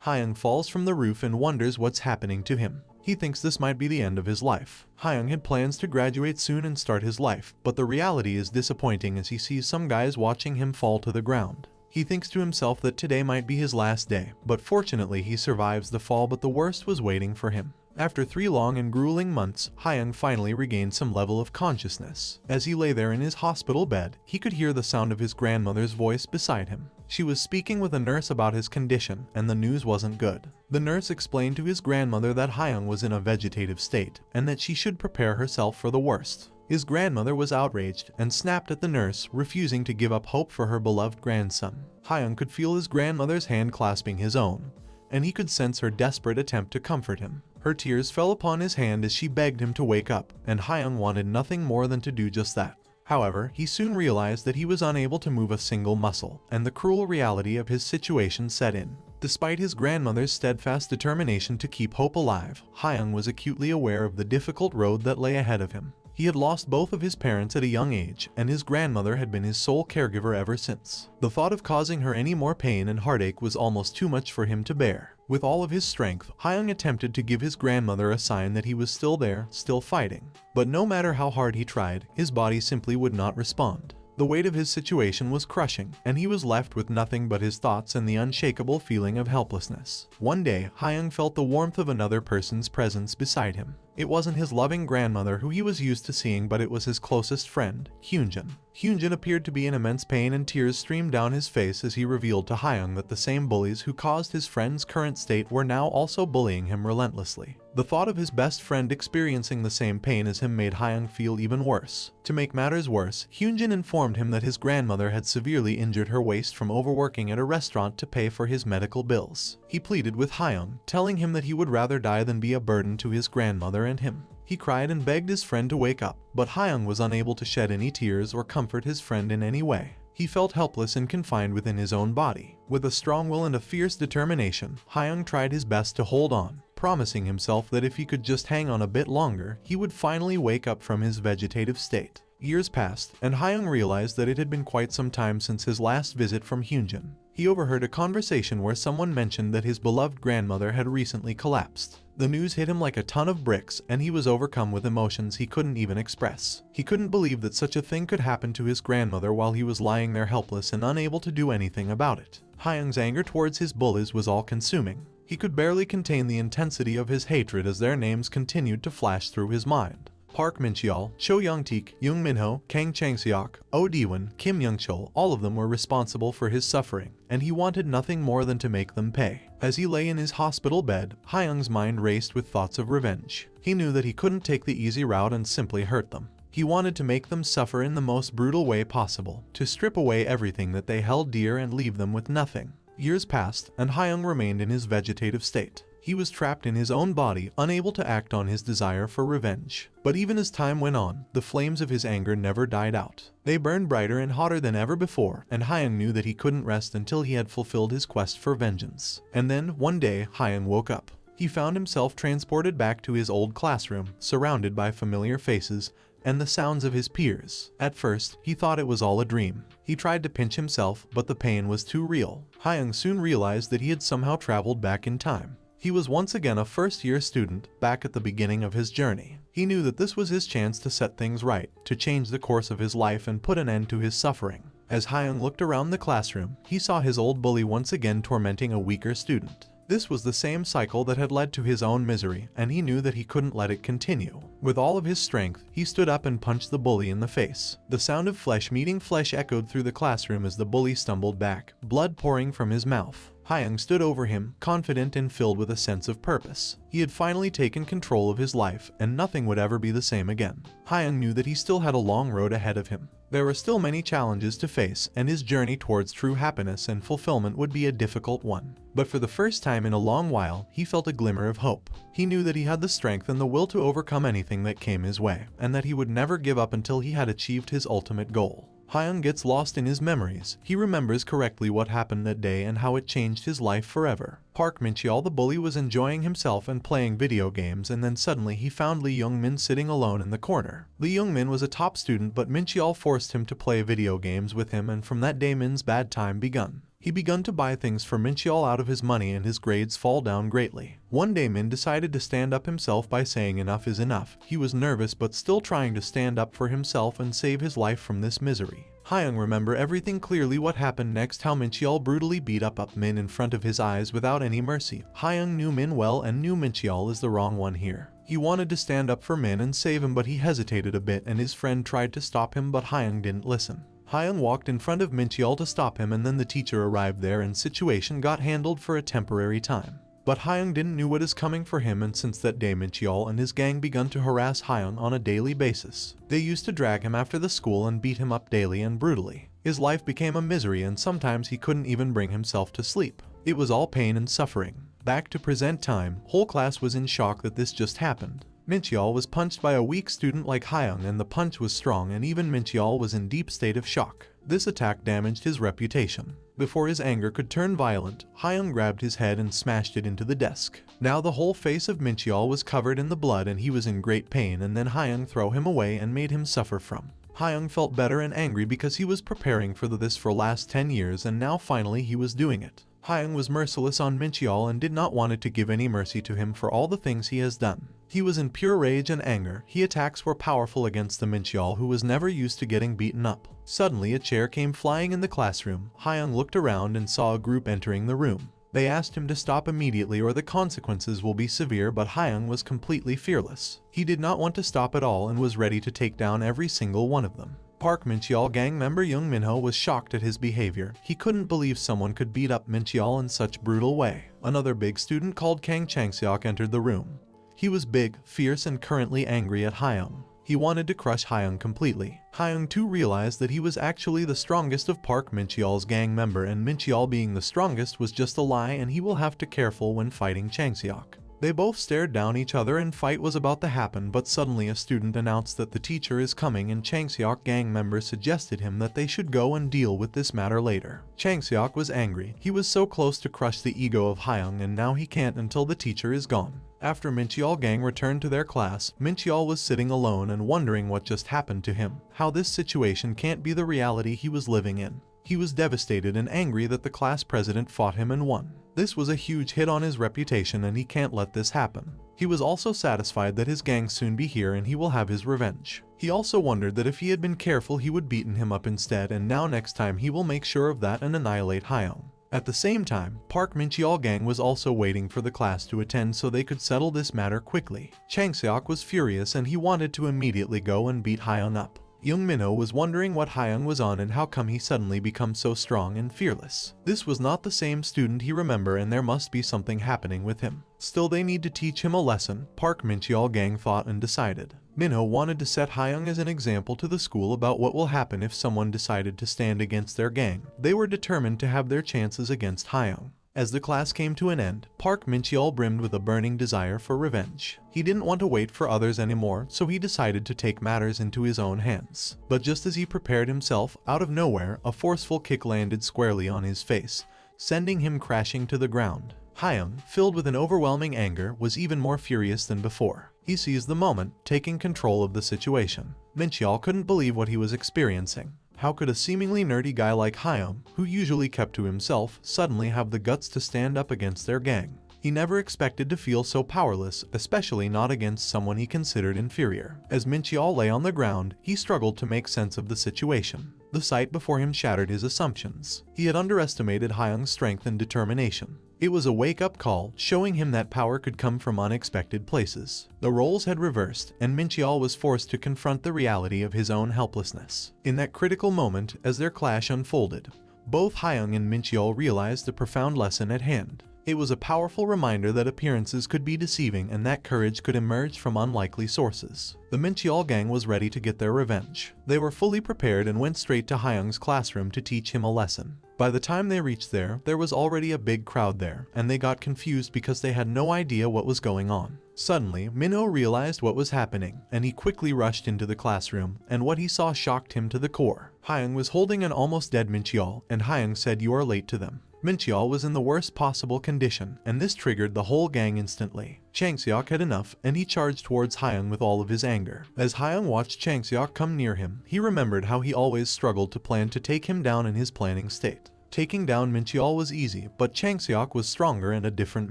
Hyung falls from the roof and wonders what's happening to him. He thinks this might be the end of his life. Hyung had plans to graduate soon and start his life, but the reality is disappointing as he sees some guys watching him fall to the ground. He thinks to himself that today might be his last day, but fortunately he survives the fall, but the worst was waiting for him. After 3 long and grueling months, Hyung finally regained some level of consciousness. As he lay there in his hospital bed, he could hear the sound of his grandmother's voice beside him. She was speaking with a nurse about his condition, and the news wasn't good. The nurse explained to his grandmother that Hyung was in a vegetative state, and that she should prepare herself for the worst. His grandmother was outraged and snapped at the nurse, refusing to give up hope for her beloved grandson. Hyung could feel his grandmother's hand clasping his own, and he could sense her desperate attempt to comfort him. Her tears fell upon his hand as she begged him to wake up, and Hyung wanted nothing more than to do just that. However, he soon realized that he was unable to move a single muscle, and the cruel reality of his situation set in. Despite his grandmother's steadfast determination to keep hope alive, Hyung was acutely aware of the difficult road that lay ahead of him. He had lost both of his parents at a young age, and his grandmother had been his sole caregiver ever since. The thought of causing her any more pain and heartache was almost too much for him to bear. With all of his strength, Hyung attempted to give his grandmother a sign that he was still there, still fighting. But no matter how hard he tried, his body simply would not respond. The weight of his situation was crushing, and he was left with nothing but his thoughts and the unshakable feeling of helplessness. One day, Hyung felt the warmth of another person's presence beside him. It wasn't his loving grandmother who he was used to seeing, but it was his closest friend, Hyunjin. Hyunjin appeared to be in immense pain, and tears streamed down his face as he revealed to Hyung that the same bullies who caused his friend's current state were now also bullying him relentlessly. The thought of his best friend experiencing the same pain as him made Hyung feel even worse. To make matters worse, Hyunjin informed him that his grandmother had severely injured her waist from overworking at a restaurant to pay for his medical bills. He pleaded with Hyung, telling him that he would rather die than be a burden to his grandmother and him. He cried and begged his friend to wake up, but Hyung was unable to shed any tears or comfort his friend in any way. He felt helpless and confined within his own body. With a strong will and a fierce determination, Hyung tried his best to hold on, promising himself that if he could just hang on a bit longer, he would finally wake up from his vegetative state. Years passed, and Hyung realized that it had been quite some time since his last visit from Hyunjin. He overheard a conversation where someone mentioned that his beloved grandmother had recently collapsed. The news hit him like a ton of bricks, and he was overcome with emotions he couldn't even express. He couldn't believe that such a thing could happen to his grandmother while he was lying there helpless and unable to do anything about it. Hyung's anger towards his bullies was all-consuming. He could barely contain the intensity of his hatred as their names continued to flash through his mind. Park Min-cheol, Cho Young-teek, Young Min-ho, Kang Chang-seok, Oh Di-won, Kim Young-chol, all of them were responsible for his suffering, and he wanted nothing more than to make them pay. As he lay in his hospital bed, Hyung's mind raced with thoughts of revenge. He knew that he couldn't take the easy route and simply hurt them. He wanted to make them suffer in the most brutal way possible, to strip away everything that they held dear and leave them with nothing. Years passed, and Hyung remained in his vegetative state. He was trapped in his own body, unable to act on his desire for revenge. But even as time went on, the flames of his anger never died out. They burned brighter and hotter than ever before, and Hyung knew that he couldn't rest until he had fulfilled his quest for vengeance. And then, one day, Hyung woke up. He found himself transported back to his old classroom, surrounded by familiar faces and the sounds of his peers. At first, he thought it was all a dream. He tried to pinch himself, but the pain was too real. Hyung soon realized that he had somehow traveled back in time. He was once again a first-year student, back at the beginning of his journey. He knew that this was his chance to set things right, to change the course of his life and put an end to his suffering. As Hyung looked around the classroom, he saw his old bully once again tormenting a weaker student. This was the same cycle that had led to his own misery, and he knew that he couldn't let it continue. With all of his strength, he stood up and punched the bully in the face. The sound of flesh meeting flesh echoed through the classroom as the bully stumbled back, blood pouring from his mouth. Hyung stood over him, confident and filled with a sense of purpose. He had finally taken control of his life, and nothing would ever be the same again. Hyung knew that he still had a long road ahead of him. There were still many challenges to face, and his journey towards true happiness and fulfillment would be a difficult one. But for the first time in a long while, he felt a glimmer of hope. He knew that he had the strength and the will to overcome anything that came his way, and that he would never give up until he had achieved his ultimate goal. Hyung gets lost in his memories. He remembers correctly what happened that day and how it changed his life forever. Park Min-cheol, the bully, was enjoying himself and playing video games, and then suddenly he found Lee Young-min sitting alone in the corner. Lee Young-min was a top student, but Min-cheol forced him to play video games with him, and from that day Min's bad time begun. He begun to buy things for Mincheol out of his money and his grades fall down greatly. One day Min decided to stand up himself by saying enough is enough. He was nervous but still trying to stand up for himself and save his life from this misery. Hyung remembered everything clearly, what happened next, how Mincheol brutally beat up Min in front of his eyes without any mercy. Hyung knew Min well and knew Mincheol is the wrong one here. He wanted to stand up for Min and save him, but he hesitated a bit and his friend tried to stop him, but Hyung didn't listen. Hyung walked in front of Mincheol to stop him, and then the teacher arrived there and situation got handled for a temporary time. But Hyung didn't know what is coming for him, and since that day Mincheol and his gang begun to harass Hyung on a daily basis. They used to drag him after the school and beat him up daily and brutally. His life became a misery and sometimes he couldn't even bring himself to sleep. It was all pain and suffering. Back to present time, whole class was in shock that this just happened. Mincheol was punched by a weak student like Hyung, and the punch was strong, and even Mincheol was in deep state of shock. This attack damaged his reputation. Before his anger could turn violent, Hyung grabbed his head and smashed it into the desk. Now the whole face of Mincheol was covered in the blood and he was in great pain, and then Hyung threw him away and made him suffer from. Hyung felt better and angry because he was preparing for this for last 10 years and now finally he was doing it. Hyung was merciless on Mincheol and did not want to give any mercy to him for all the things he has done. He was in pure rage and anger. His attacks were powerful against the Mincheol, who was never used to getting beaten up. Suddenly a chair came flying in the classroom. Hyung looked around and saw a group entering the room. They asked him to stop immediately or the consequences will be severe, but Hyung was completely fearless. He did not want to stop at all and was ready to take down every single one of them. Park Mincheol gang member Young Minho was shocked at his behavior. He couldn't believe someone could beat up Mincheol in such brutal way. Another big student called Kang Changseok entered the room. He was big, fierce, and currently angry at Hyung. He wanted to crush Hyung completely. Hyung too realized that he was actually the strongest of Park Mincheol's gang member, and Mincheol being the strongest was just a lie and he will have to be careful when fighting Changseok. They both stared down each other and fight was about to happen, but suddenly a student announced that the teacher is coming and Changseok gang members suggested him that they should go and deal with this matter later. Changseok was angry. He was so close to crush the ego of Hyung and now he can't until the teacher is gone. After Mincheol gang returned to their class, Mincheol was sitting alone and wondering what just happened to him, how this situation can't be the reality he was living in. He was devastated and angry that the class president fought him and won. This was a huge hit on his reputation and he can't let this happen. He was also satisfied that his gang soon be here and he will have his revenge. He also wondered that if he had been careful he would beaten him up instead, and now next time he will make sure of that and annihilate Hyung. At the same time, Park Mincheol gang was also waiting for the class to attend so they could settle this matter quickly. Changseok was furious and he wanted to immediately go and beat Hyung up. Young Minho was wondering what Hyung was on and how come he suddenly become so strong and fearless. This was not the same student he remember and there must be something happening with him. Still they need to teach him a lesson, Park Mincheol gang thought and decided. Minho wanted to set Hyung as an example to the school about what will happen if someone decided to stand against their gang. They were determined to have their chances against Hyung. As the class came to an end, Park Mincheol brimmed with a burning desire for revenge. He didn't want to wait for others anymore, so he decided to take matters into his own hands. But just as he prepared himself, out of nowhere, a forceful kick landed squarely on his face, sending him crashing to the ground. Hyung, filled with an overwhelming anger, was even more furious than before. He seized the moment, taking control of the situation. Mincheol couldn't believe what he was experiencing. How could a seemingly nerdy guy like Hyung, who usually kept to himself, suddenly have the guts to stand up against their gang? He never expected to feel so powerless, especially not against someone he considered inferior. As Mincheol lay on the ground, he struggled to make sense of the situation. The sight before him shattered his assumptions. He had underestimated Hyung's strength and determination. It was a wake-up call, showing him that power could come from unexpected places. The roles had reversed, and Mincheol was forced to confront the reality of his own helplessness. In that critical moment, as their clash unfolded, both Hyung and Mincheol realized the profound lesson at hand. It was a powerful reminder that appearances could be deceiving and that courage could emerge from unlikely sources. The Mincheol gang was ready to get their revenge. They were fully prepared and went straight to Hyung's classroom to teach him a lesson. By the time they reached there was already a big crowd there, and they got confused because they had no idea what was going on. Suddenly, Minho realized what was happening, and he quickly rushed into the classroom, and what he saw shocked him to the core. Hyung was holding an almost dead Mincheol, and Hyung said, "You are late to them." Mincheol was in the worst possible condition, and this triggered the whole gang instantly. Changseok had enough, and he charged towards Hyung with all of his anger. As Hyung watched Changseok come near him, he remembered how he always struggled to plan to take him down in his planning state. Taking down Mincheol was easy, but Changseok was stronger in a different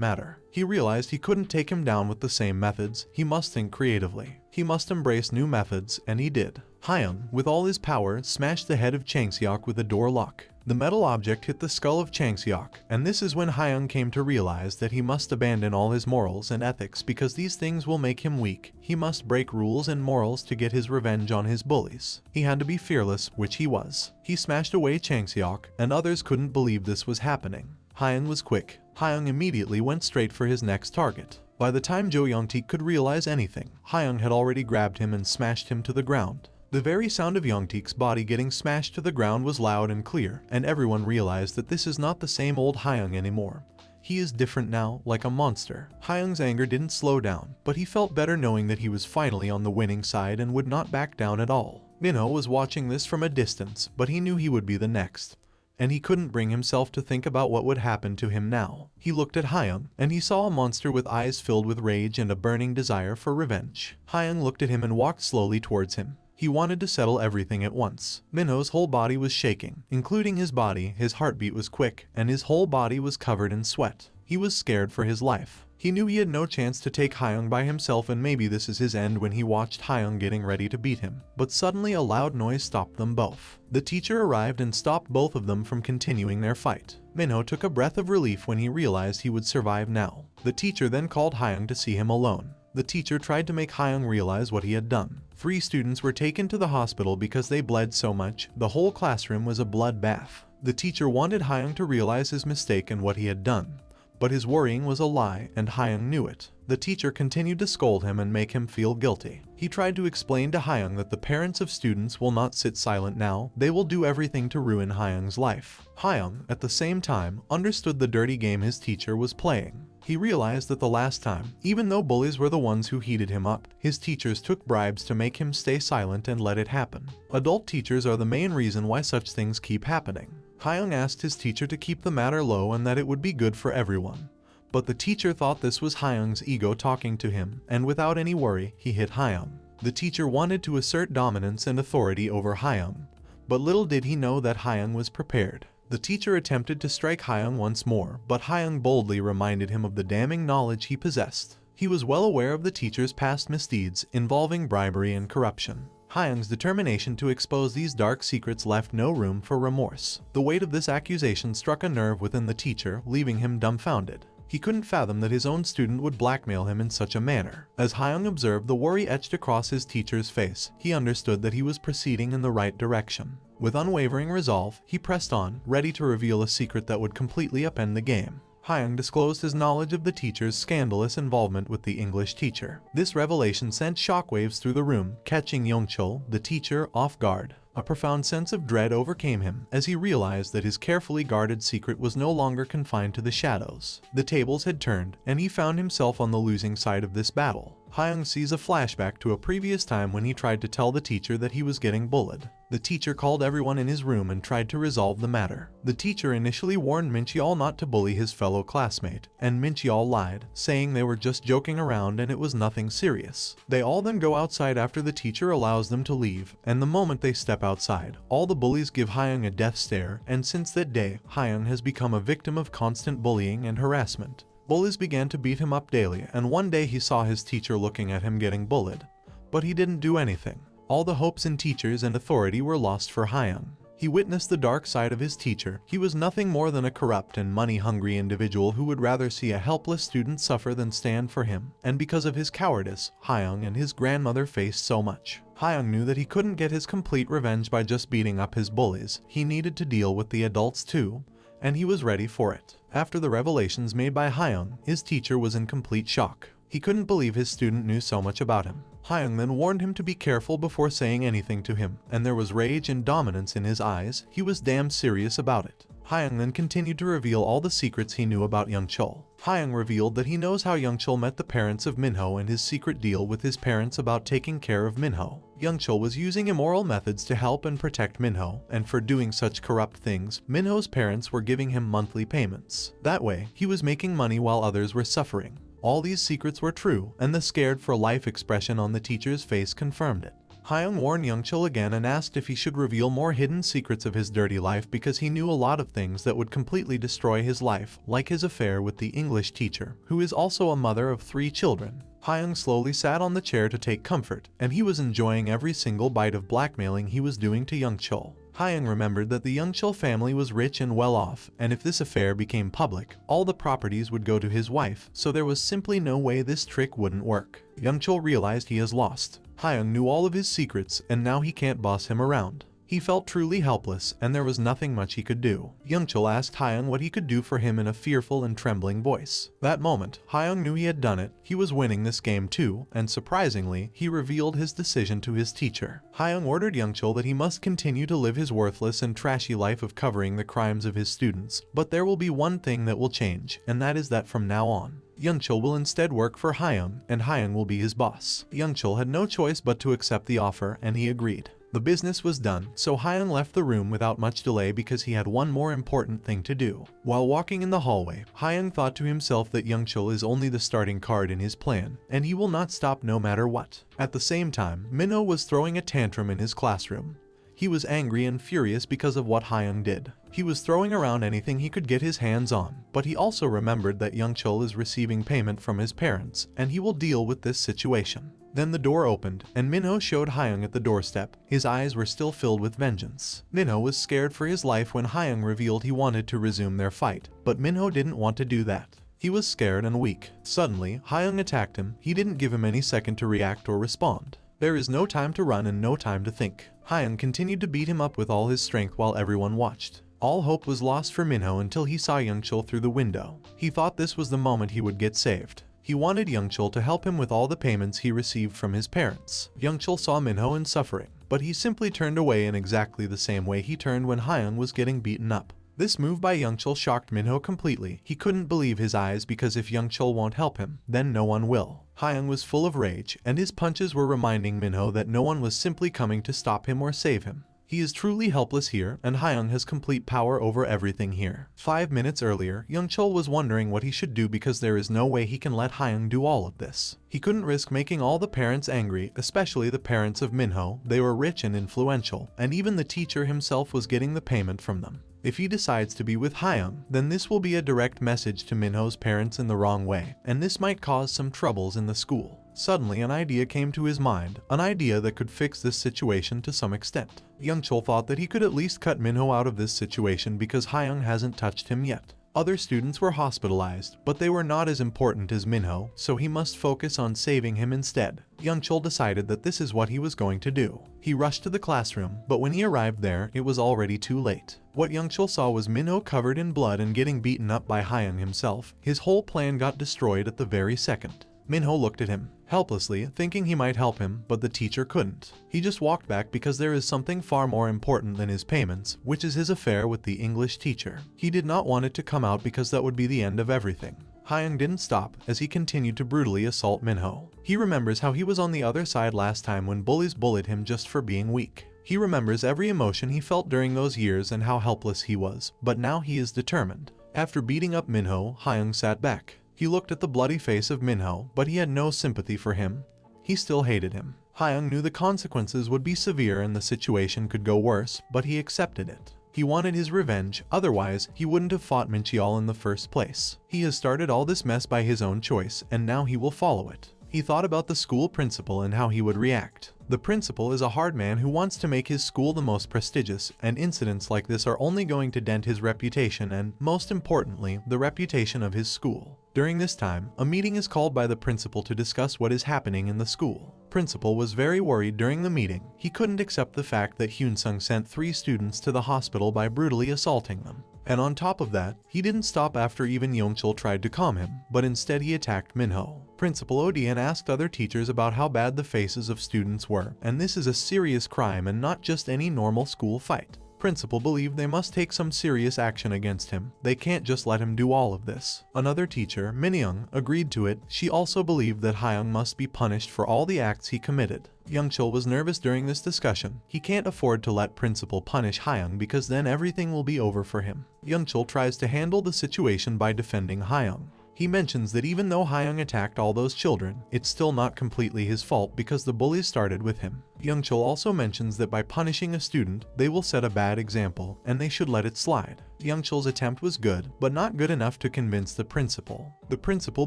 matter. He realized he couldn't take him down with the same methods. He must think creatively. He must embrace new methods, and he did. Hyung, with all his power, smashed the head of Changseok with a door lock. The metal object hit the skull of Changseok, and this is when Hyung came to realize that he must abandon all his morals and ethics because these things will make him weak. He must break rules and morals to get his revenge on his bullies. He had to be fearless, which he was. He smashed away Changseok, and others couldn't believe this was happening. Hyung was quick. Hyung immediately went straight for his next target. By the time Jo Youngtaek could realize anything, Hyung had already grabbed him and smashed him to the ground. The very sound of Youngtaek's body getting smashed to the ground was loud and clear, and everyone realized that this is not the same old Hyung anymore. He is different now, like a monster. Hyung's anger didn't slow down, but he felt better knowing that he was finally on the winning side and would not back down at all. Minho was watching this from a distance, but he knew he would be the next. And he couldn't bring himself to think about what would happen to him now. He looked at Hyung, and he saw a monster with eyes filled with rage and a burning desire for revenge. Hyung looked at him and walked slowly towards him. He wanted to settle everything at once. Minho's whole body was shaking, including his body. His heartbeat was quick, and his whole body was covered in sweat. He was scared for his life. He knew he had no chance to take Hyung by himself, and maybe this is his end when he watched Hyung getting ready to beat him. But suddenly a loud noise stopped them both. The teacher arrived and stopped both of them from continuing their fight. Minho took a breath of relief when he realized he would survive now. The teacher then called Hyung to see him alone. The teacher tried to make Hyung realize what he had done. 3 students were taken to the hospital because they bled so much. The whole classroom was a bloodbath. The teacher wanted Hyung to realize his mistake and what he had done. But his worrying was a lie, and Hyung knew it. The teacher continued to scold him and make him feel guilty. He tried to explain to Hyung that the parents of students will not sit silent now. They will do everything to ruin Hyung's life. Hyung, at the same time, understood the dirty game his teacher was playing. He realized that the last time, even though bullies were the ones who heated him up, his teachers took bribes to make him stay silent and let it happen. Adult teachers are the main reason why such things keep happening. Hyung asked his teacher to keep the matter low and that it would be good for everyone. But the teacher thought this was Hyung's ego talking to him, and without any worry, he hit Hyung. The teacher wanted to assert dominance and authority over Hyung, but little did he know that Hyung was prepared. The teacher attempted to strike Hyung once more, but Hyung boldly reminded him of the damning knowledge he possessed. He was well aware of the teacher's past misdeeds involving bribery and corruption. Hyung's determination to expose these dark secrets left no room for remorse. The weight of this accusation struck a nerve within the teacher, leaving him dumbfounded. He couldn't fathom that his own student would blackmail him in such a manner. As Hyung observed the worry etched across his teacher's face, he understood that he was proceeding in the right direction. With unwavering resolve, he pressed on, ready to reveal a secret that would completely upend the game. Hyung disclosed his knowledge of the teacher's scandalous involvement with the English teacher. This revelation sent shockwaves through the room, catching Youngchul, the teacher, off guard. A profound sense of dread overcame him as he realized that his carefully guarded secret was no longer confined to the shadows. The tables had turned, and he found himself on the losing side of this battle. Hyung sees a flashback to a previous time when he tried to tell the teacher that he was getting bullied. The teacher called everyone in his room and tried to resolve the matter. The teacher initially warned Mincheol not to bully his fellow classmate, and Mincheol lied, saying they were just joking around and it was nothing serious. They all then go outside after the teacher allows them to leave, and the moment they step outside, all the bullies give Hyung a death stare, and since that day, Hyung has become a victim of constant bullying and harassment. Bullies began to beat him up daily, and one day he saw his teacher looking at him getting bullied. But he didn't do anything. All the hopes in teachers and authority were lost for Hyung. He witnessed the dark side of his teacher. He was nothing more than a corrupt and money-hungry individual who would rather see a helpless student suffer than stand for him. And because of his cowardice, Hyung and his grandmother faced so much. Hyung knew that he couldn't get his complete revenge by just beating up his bullies. He needed to deal with the adults too, and he was ready for it. After the revelations made by Hyung, his teacher was in complete shock. He couldn't believe his student knew so much about him. Hyung then warned him to be careful before saying anything to him, and there was rage and dominance in his eyes. He was damn serious about it. Hyung then continued to reveal all the secrets he knew about Youngchul. Hyung revealed that he knows how Youngchul met the parents of Minho and his secret deal with his parents about taking care of Minho. Youngchul was using immoral methods to help and protect Minho, and for doing such corrupt things, Minho's parents were giving him monthly payments. That way, he was making money while others were suffering. All these secrets were true, and the scared for life expression on the teacher's face confirmed it. Hyung warned Youngchul again and asked if he should reveal more hidden secrets of his dirty life because he knew a lot of things that would completely destroy his life, like his affair with the English teacher, who is also a mother of 3 children. Hyung slowly sat on the chair to take comfort, and he was enjoying every single bite of blackmailing he was doing to Youngchul. Hyung remembered that the Youngchul family was rich and well off, and if this affair became public, all the properties would go to his wife, so there was simply no way this trick wouldn't work. Youngchul realized he has lost. Hyung knew all of his secrets, and now he can't boss him around. He felt truly helpless, and there was nothing much he could do. Youngchul asked Hyung what he could do for him in a fearful and trembling voice. That moment, Hyung knew he had done it. He was winning this game too, and surprisingly, he revealed his decision to his teacher. Hyung ordered Youngchul that he must continue to live his worthless and trashy life of covering the crimes of his students, but there will be one thing that will change, and that is that from now on, Youngchul will instead work for Hyung, and Hyung will be his boss. Youngchul had no choice but to accept the offer, and he agreed. The business was done, so Hyung left the room without much delay because he had one more important thing to do. While walking in the hallway, Hyung thought to himself that Youngchul is only the starting card in his plan, and he will not stop no matter what. At the same time, Minho was throwing a tantrum in his classroom. He was angry and furious because of what Hyung did. He was throwing around anything he could get his hands on, but he also remembered that Youngchul is receiving payment from his parents, and he will deal with this situation. Then the door opened, and Minho showed Hyung at the doorstep. His eyes were still filled with vengeance. Minho was scared for his life when Hyung revealed he wanted to resume their fight, but Minho didn't want to do that. He was scared and weak. Suddenly, Hyung attacked him. He didn't give him any second to react or respond. There is no time to run and no time to think. Hyung continued to beat him up with all his strength while everyone watched. All hope was lost for Minho until he saw Youngchul through the window. He thought this was the moment he would get saved. He wanted Youngchul to help him with all the payments he received from his parents. Youngchul saw Minho in suffering, but he simply turned away in exactly the same way he turned when Hyung was getting beaten up. This move by Youngchul shocked Minho completely. He couldn't believe his eyes because if Youngchul won't help him, then no one will. Hyung was full of rage, and his punches were reminding Minho that no one was simply coming to stop him or save him. He is truly helpless here, and Hyung has complete power over everything here. 5 minutes earlier, Youngchul was wondering what he should do because there is no way he can let Hyung do all of this. He couldn't risk making all the parents angry, especially the parents of Minho. They were rich and influential, and even the teacher himself was getting the payment from them. If he decides to be with Hyung, then this will be a direct message to Minho's parents in the wrong way, and this might cause some troubles in the school. Suddenly, an idea came to his mind, an idea that could fix this situation to some extent. Youngchul thought that he could at least cut Minho out of this situation because Hyung hasn't touched him yet. Other students were hospitalized, but they were not as important as Minho, so he must focus on saving him instead. Youngchul decided that this is what he was going to do. He rushed to the classroom, but when he arrived there, it was already too late. What Youngchul saw was Minho covered in blood and getting beaten up by Hyung himself. His whole plan got destroyed at the very second. Minho looked at him, helplessly, thinking he might help him, but the teacher couldn't. He just walked back because there is something far more important than his payments, which is his affair with the English teacher. He did not want it to come out because that would be the end of everything. Hyung didn't stop as he continued to brutally assault Minho. He remembers how he was on the other side last time when bullies bullied him just for being weak. He remembers every emotion he felt during those years and how helpless he was, but now he is determined. After beating up Minho, Hyung sat back. He looked at the bloody face of Minho, but he had no sympathy for him. He still hated him. Hyung knew the consequences would be severe and the situation could go worse, but he accepted it. He wanted his revenge, otherwise he wouldn't have fought Minchial in the first place. He has started all this mess by his own choice, and now he will follow it. He thought about the school principal and how he would react. The principal is a hard man who wants to make his school the most prestigious, and incidents like this are only going to dent his reputation and, most importantly, the reputation of his school. During this time, a meeting is called by the principal to discuss what is happening in the school. Principal was very worried during the meeting. He couldn't accept the fact that Hyunsung sent 3 students to the hospital by brutally assaulting them. And on top of that, he didn't stop after even Youngchul tried to calm him, but instead he attacked Minho. Principal Odian asked other teachers about how bad the faces of students were, and this is a serious crime and not just any normal school fight. Principal believed they must take some serious action against him. They can't just let him do all of this. Another teacher, Minyoung, agreed to it. She also believed that Hyung must be punished for all the acts he committed. Youngchul was nervous during this discussion. He can't afford to let Principal punish Hyung because then everything will be over for him. Youngchul tries to handle the situation by defending Hyung. He mentions that even though Hyung attacked all those children, it's still not completely his fault because the bullies started with him. Youngchul also mentions that by punishing a student, they will set a bad example, and they should let it slide. Youngchul's attempt was good, but not good enough to convince the principal. The principal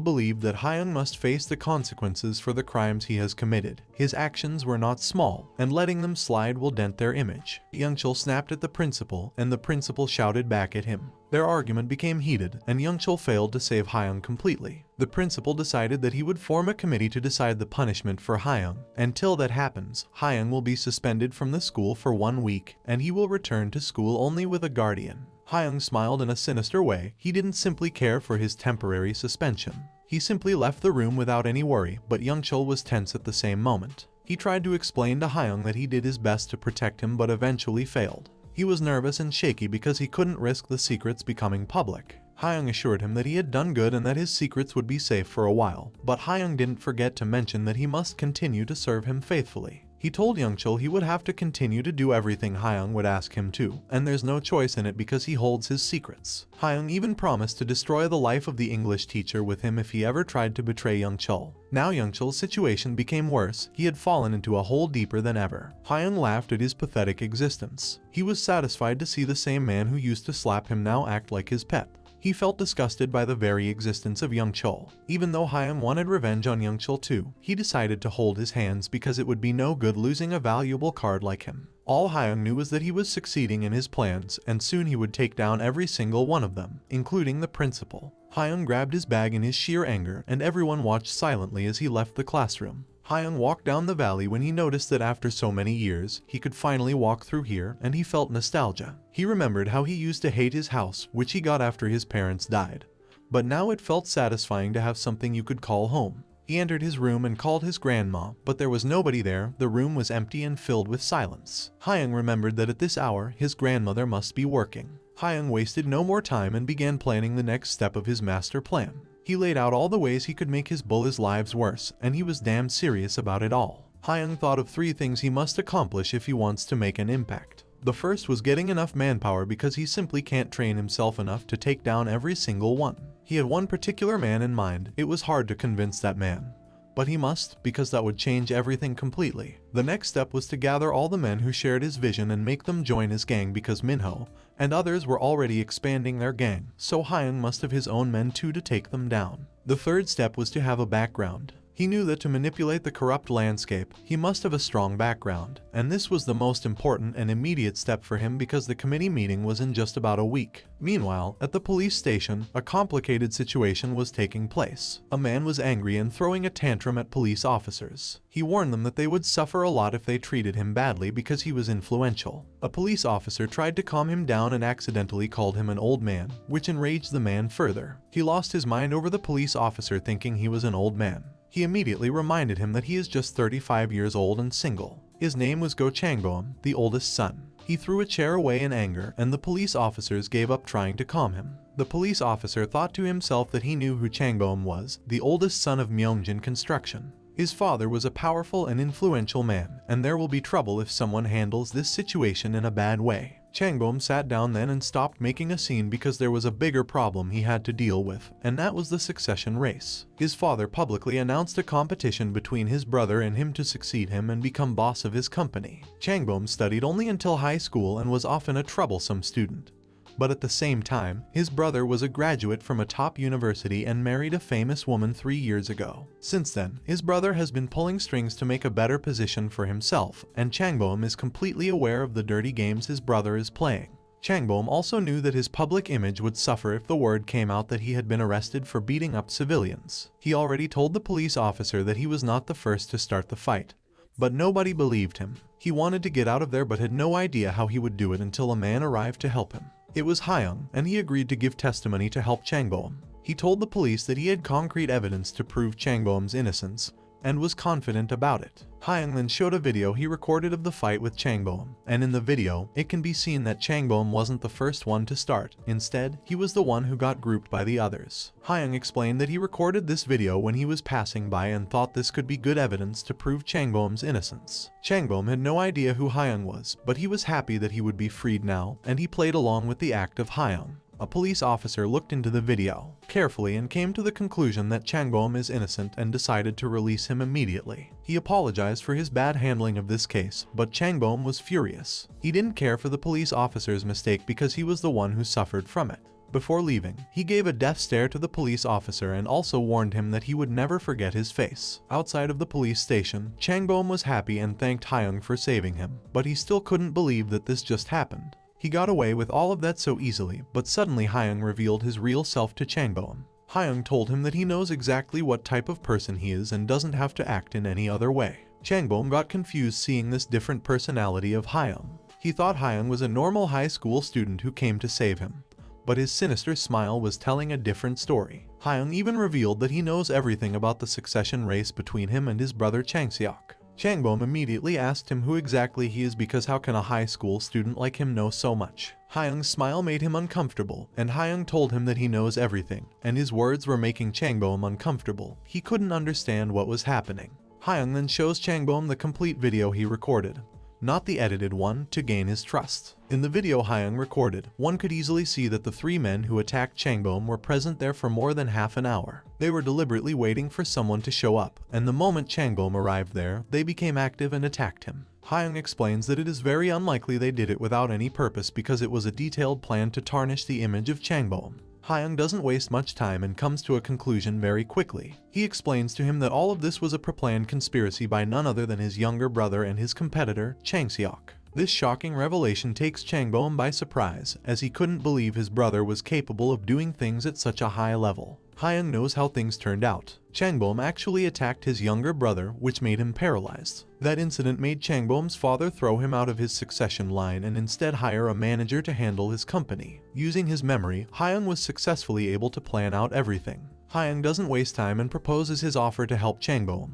believed that Hyung must face the consequences for the crimes he has committed. His actions were not small, and letting them slide will dent their image. Youngchul snapped at the principal, and the principal shouted back at him. Their argument became heated, and Youngchul failed to save Hyung completely. The principal decided that he would form a committee to decide the punishment for Hyung. Until that happens, Hyung will be suspended from the school for 1 week, and he will return to school only with a guardian. Hyung smiled in a sinister way. He didn't simply care for his temporary suspension. He simply left the room without any worry, but Youngchul was tense at the same moment. He tried to explain to Hyung that he did his best to protect him but eventually failed. He was nervous and shaky because he couldn't risk the secrets becoming public. Hyung assured him that he had done good and that his secrets would be safe for a while, but Hyung didn't forget to mention that he must continue to serve him faithfully. He told Youngchul he would have to continue to do everything Hyung would ask him to, and there's no choice in it because he holds his secrets. Hyung even promised to destroy the life of the English teacher with him if he ever tried to betray Youngchul. Now Youngchul's situation became worse. He had fallen into a hole deeper than ever. Hyung laughed at his pathetic existence. He was satisfied to see the same man who used to slap him now act like his pet. He felt disgusted by the very existence of Youngchul. Even though Hyung wanted revenge on Youngchul too, he decided to hold his hands because it would be no good losing a valuable card like him. All Hyung knew was that he was succeeding in his plans, and soon he would take down every single one of them, including the principal. Hyung grabbed his bag in his sheer anger, and everyone watched silently as he left the classroom. Hyung walked down the valley when he noticed that after so many years, he could finally walk through here, and he felt nostalgia. He remembered how he used to hate his house, which he got after his parents died. But now it felt satisfying to have something you could call home. He entered his room and called his grandma, but there was nobody there. The room was empty and filled with silence. Hyung remembered that at this hour, his grandmother must be working. Hyung wasted no more time and began planning the next step of his master plan. He laid out all the ways he could make his bullies' lives worse, and he was damn serious about it all. Hyung thought of 3 things he must accomplish if he wants to make an impact. The first was getting enough manpower because he simply can't train himself enough to take down every single one. He had one particular man in mind. It was hard to convince that man. But he must, because that would change everything completely. The next step was to gather all the men who shared his vision and make them join his gang because Minho and others were already expanding their gang, so Hyung must have his own men too to take them down. The third step was to have a background. He knew that to manipulate the corrupt landscape, he must have a strong background, and this was the most important and immediate step for him because the committee meeting was in just about a week. Meanwhile, at the police station, a complicated situation was taking place. A man was angry and throwing a tantrum at police officers. He warned them that they would suffer a lot if they treated him badly because he was influential. A police officer tried to calm him down and accidentally called him an old man, which enraged the man further. He lost his mind over the police officer thinking he was an old man. He immediately reminded him that he is just 35 years old and single. His name was Go Changboam, the oldest son. He threw a chair away in anger, and the police officers gave up trying to calm him. The police officer thought to himself that he knew who Changboam was, the oldest son of Myeongjin Construction. His father was a powerful and influential man, and there will be trouble if someone handles this situation in a bad way. Changboam sat down then and stopped making a scene because there was a bigger problem he had to deal with, and that was the succession race. His father publicly announced a competition between his brother and him to succeed him and become boss of his company. Changboam studied only until high school and was often a troublesome student. But at the same time, his brother was a graduate from a top university and married a famous woman 3 years ago. Since then, his brother has been pulling strings to make a better position for himself, and Changboam is completely aware of the dirty games his brother is playing. Changboam also knew that his public image would suffer if the word came out that he had been arrested for beating up civilians. He already told the police officer that he was not the first to start the fight. But nobody believed him. He wanted to get out of there but had no idea how he would do it until a man arrived to help him. It was Hyung, and he agreed to give testimony to help Changboam. He told the police that he had concrete evidence to prove Changboam's innocence, and was confident about it. Hyung then showed a video he recorded of the fight with Changboam, and in the video, it can be seen that Changboam wasn't the first one to start. Instead, he was the one who got grouped by the others. Hyung explained that he recorded this video when he was passing by and thought this could be good evidence to prove Changboam's innocence. Changboam had no idea who Hyung was, but he was happy that he would be freed now, and he played along with the act of Hyung. A police officer looked into the video carefully and came to the conclusion that Changbom is innocent and decided to release him immediately. He apologized for his bad handling of this case, but Changbom was furious. He didn't care for the police officer's mistake because he was the one who suffered from it. Before leaving, he gave a death stare to the police officer and also warned him that he would never forget his face. Outside of the police station, Changbom was happy and thanked Hyung for saving him, but he still couldn't believe that this just happened. He got away with all of that so easily, but suddenly Hyung revealed his real self to Changbom. Hyung told him that he knows exactly what type of person he is and doesn't have to act in any other way. Changbom got confused seeing this different personality of Hyung. He thought Hyung was a normal high school student who came to save him, but his sinister smile was telling a different story. Hyung even revealed that he knows everything about the succession race between him and his brother Changseok. Changbom immediately asked him who exactly he is because how can a high school student like him know so much? Hyung's smile made him uncomfortable, and Hyung told him that he knows everything, and his words were making Changbom uncomfortable. He couldn't understand what was happening. Hyung then shows Changbom the complete video he recorded, not the edited one, to gain his trust. In the video Hyung recorded, one could easily see that the three men who attacked Changbom were present there for more than half an hour. They were deliberately waiting for someone to show up, and the moment Changbom arrived there, they became active and attacked him. Hyung explains that it is very unlikely they did it without any purpose because it was a detailed plan to tarnish the image of Changbom. Hyung doesn't waste much time and comes to a conclusion very quickly. He explains to him that all of this was a pre-planned conspiracy by none other than his younger brother and his competitor, Changseok. This shocking revelation takes Changbom by surprise, as he couldn't believe his brother was capable of doing things at such a high level. Hyung knows how things turned out. Changbom actually attacked his younger brother, which made him paralyzed. That incident made Changbom's father throw him out of his succession line and instead hire a manager to handle his company. Using his memory, Hyung was successfully able to plan out everything. Hyung doesn't waste time and proposes his offer to help Changbom.